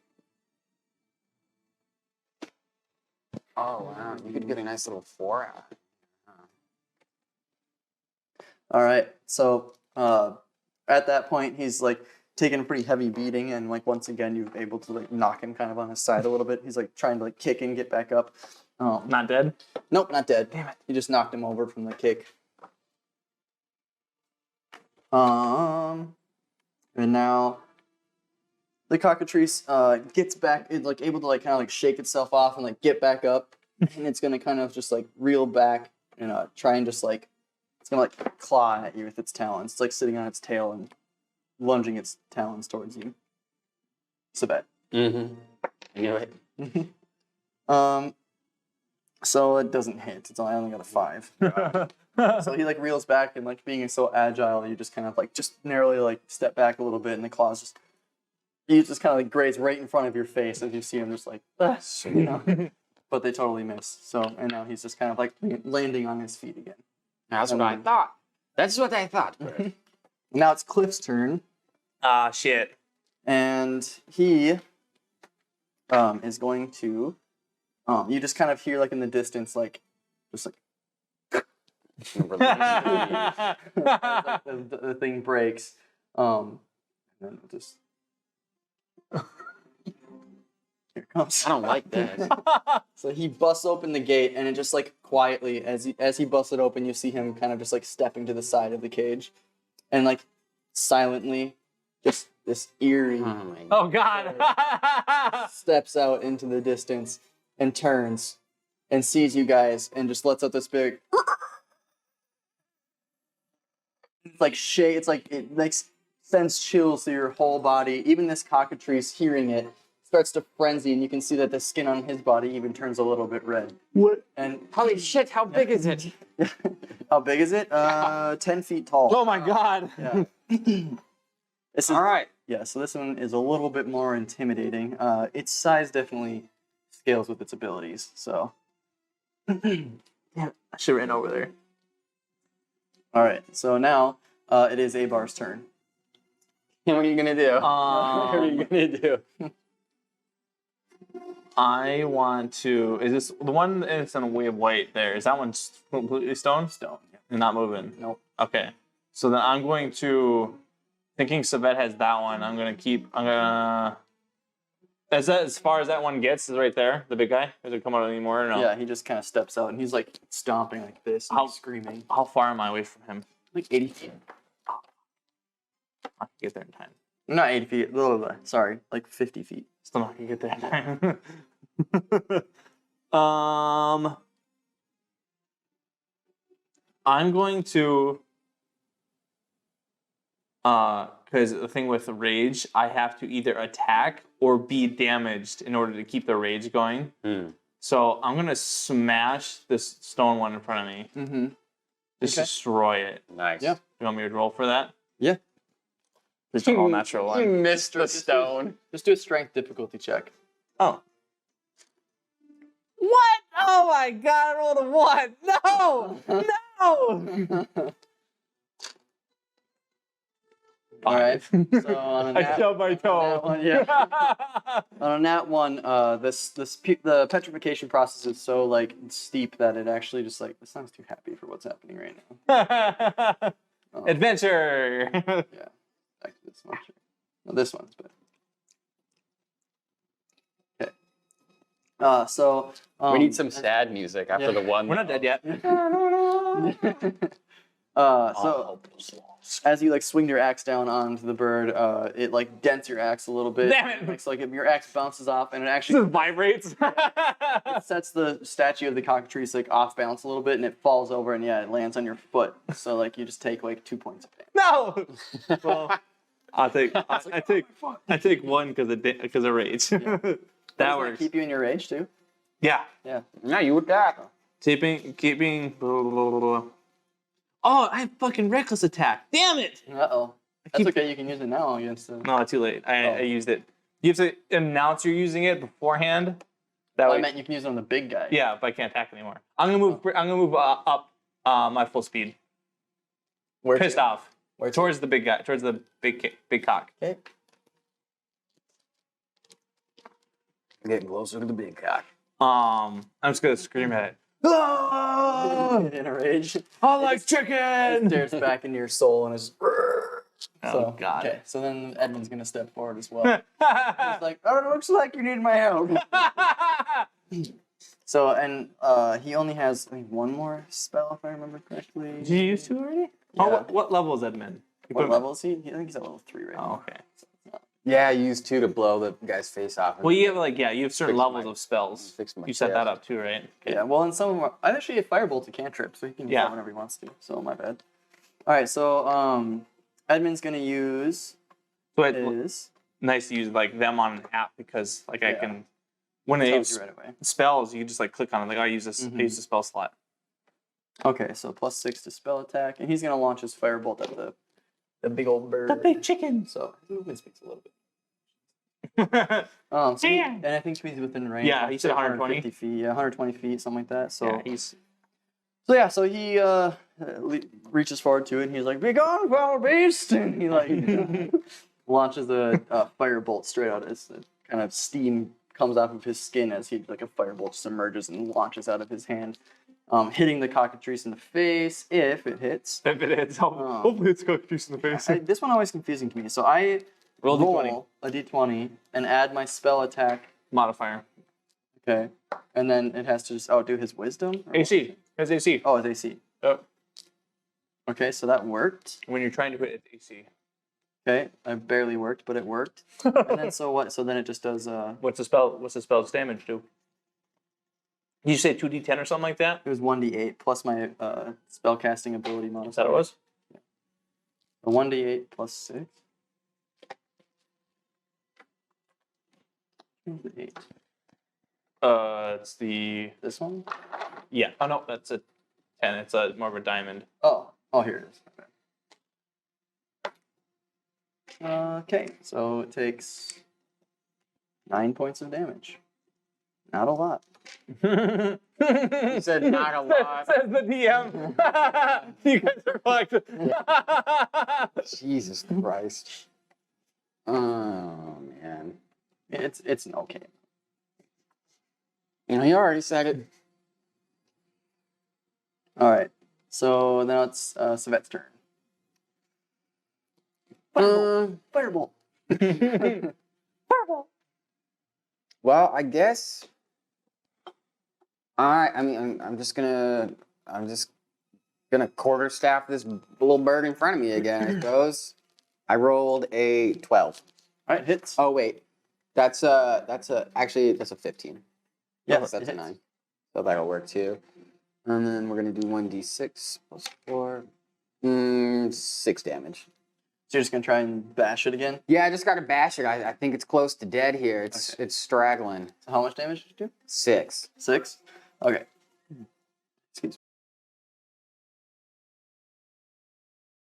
Oh wow, you could get a nice little 4 out. All right. So at that point, he's like taking a pretty heavy beating, and like once again, you're able to like knock him kind of on his side a little bit. He's like trying to like kick and get back up. Not dead. Nope, not dead. Damn it! You just knocked him over from the kick. And now the cockatrice gets back. It's like able to like kind of like shake itself off and like get back up, and it's gonna kind of just like reel back and try and just like it's gonna like claw at you with its talons. It's like sitting on its tail and lunging its talons towards you. Sabet. Mm-hmm. I knew it. So it doesn't hit. I only got a 5. So he like reels back and like being so agile, you just kind of like just narrowly like step back a little bit, and the claws just kind of like graze right in front of your face as you see him just like you know. But they totally miss. So and now he's just kind of like landing on his feet again. That's what I thought. That's what I thought. Now it's Cliff's turn. Ah, shit. And he is going to you just kind of hear like in the distance like just like the thing breaks and then it just here it comes. I don't like this. So he busts open the gate, and it just like quietly as he busts it open, you see him kind of just like stepping to the side of the cage and like silently just this eerie Oh God. steps out into the distance and turns and sees you guys and just lets out this big it's like it like sends chills through your whole body. Even this cockatrice hearing it starts to frenzy, and you can see that the skin on his body even turns a little bit red. What? And Holy shit, how big is it? how big is it? 10 feet tall. Oh my God. Yeah. This is, All right. Yeah, so this one is a little bit more intimidating. Its size definitely scales with its abilities, so. Yeah, I should have ran over there. All right. So now it is Abar's turn. What are you gonna do? What are you gonna do? I want to. Is this the one that's in a way of white? There is that one completely stone? Stone. Yeah. And not moving. Nope. Okay. So then I'm going to. Thinking Savet has that one. I'm gonna. Is that as far as that one gets? Is right there the big guy? Does it come out anymore or no? Yeah, he just kind of steps out and he's like stomping like this, and screaming. How far am I away from him? Like 80 feet. I can get there in time. Not 80 feet. Sorry, like 50 feet. Still not gonna get there in time. I'm going to. Because the thing with rage, I have to either attack or be damaged in order to keep the rage going. So I'm gonna smash this stone one in front of me. Mm-hmm. Just destroy it. Nice. Yeah. You want me to roll for that? Yeah. It's an all natural You one. missed the stone. Just do a strength difficulty check. Oh. What? Oh my god! I rolled a 1. No! No! All right. So on a nat, I stubbed my toe. on a nat one, the petrification process is so like steep that it actually just like the sun's too happy for what's happening right now. Adventure. Yeah. Back to this one. No, this one's better. Okay. So We need some sad music after the one. We're not dead yet. So as you like swing your axe down onto the bird, it like dents your axe a little bit. Damn it. It's like your axe bounces off, and it It actually vibrates. it sets the statue of the cockatrice like off balance a little bit, and it falls over, and it lands on your foot. So like you just take like 2 points of damage. No. Well, I take 1 because of rage. Yeah. That Does works. keep you in your rage too. Yeah. Yeah. No, you attack. Keeping. Blah, blah, blah, blah. Oh, I have fucking reckless attack. Damn it. Uh-oh. That's okay. You can use it now against the. No, too late. I used it. You have to announce you're using it beforehand. That way. I meant you can use it on the big guy. Yeah, but I can't attack anymore. I'm gonna move up my full speed. Where Pissed to? off. Where to? Towards the big guy. Towards the big cock. Okay. Getting closer to the big cock. I'm just gonna scream at it. Oh, In a rage. I like It chicken. stares back into your soul and is. Oh God. Okay, so then Edmund's gonna step forward as well. He's like, "Oh, it looks like you need my help." So and he only has I think 1 more spell if I remember correctly. Did you use 2 already? Yeah. Oh, what level is Edmund? What level is he? I think he's at level 3 right Oh, now. okay. Yeah, you use 2 to blow the guy's face off. Well, you have you have certain Fix levels my- of spells. fix my You set chest. that up too, right? Yeah, well, and some of them I actually have Firebolt's a cantrip, so he can use Yeah. that whenever he wants to. So my bad. All right, so Edmund's gonna use So it's his. nice to use like them on an app because like I Yeah. can when it Tells is you right away. spells, you can just like click on it like I use this. I use the spell slot. Okay, so +6 to spell attack, and he's gonna launch his firebolt at the big old bird. The big chicken. So his movement speaks a little bit. Yeah, So and I think he's within range. Yeah, he said 120. 150 feet. Yeah, 120 feet, something like that. So he's so he reaches forward to it, and he's like, "Be gone, foul beast!" And he like launches a firebolt straight out. It's kind of steam comes off of his skin as he like a firebolt just emerges and launches out of his hand, hitting the cockatrice in the face if it hits. if it hits, hopefully it's cockatrice in the face. This one always confusing to me. So I Roll d20 a d20 and add my spell attack. modifier. Okay, and then it has to just outdo his wisdom. or AC. It's AC. what? Oh, it's AC. Oh, Okay, so that worked. when you're trying to hit it's AC. Okay, I barely worked, but it worked. And then so what? So then it just does. What's the spell? What's the spell's damage do? Did you say 2d10 or something like that? It was 1d8 plus my spell casting ability modifier. Is that what it was? A 1d8 plus 6. 8. It's the This one? yeah. Oh no, that's a 10. It's a more of a diamond. Oh, here it is. Okay, so it takes 9 points of damage. Not a lot. You said not a lot. Says the DM. You guys are fucked. Jesus Christ. Oh man. It's an okay. You know, you already said it. All right. So now it's Savet's turn. Fireball. Well, I guess. I'm just gonna quarterstaff this little bird in front of me again. I suppose. I rolled a 12. All right, hits. Oh wait, that's a 15. Yes, that's it a hits. 9. So that'll work too. And then we're gonna do 1d6 plus 4, 6 damage. So you're just gonna try and bash it again. Yeah, I just gotta bash it. I think it's close to dead here. It's straggling. So how much damage did you do? 6. 6. Okay.